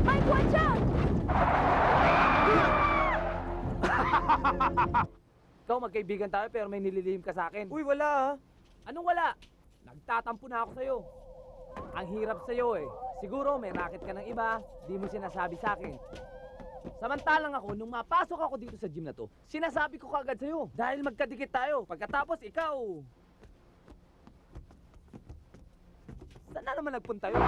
Mike, watch out! Ikaw, magkaibigan tayo pero may nililihim ka sa akin. Uy, wala ha. Anong wala? Nagtatampo na ako sa'yo. Ang hirap sa'yo eh. Siguro may racket ka ng iba, di mo sinasabi sa akin. Samantalang ako, nung mapasok ako dito sa gym na to, sinasabi ko kagad sa'yo. Dahil magkadikit tayo. Pagkatapos ikaw... Saan na naman nagpunta yun?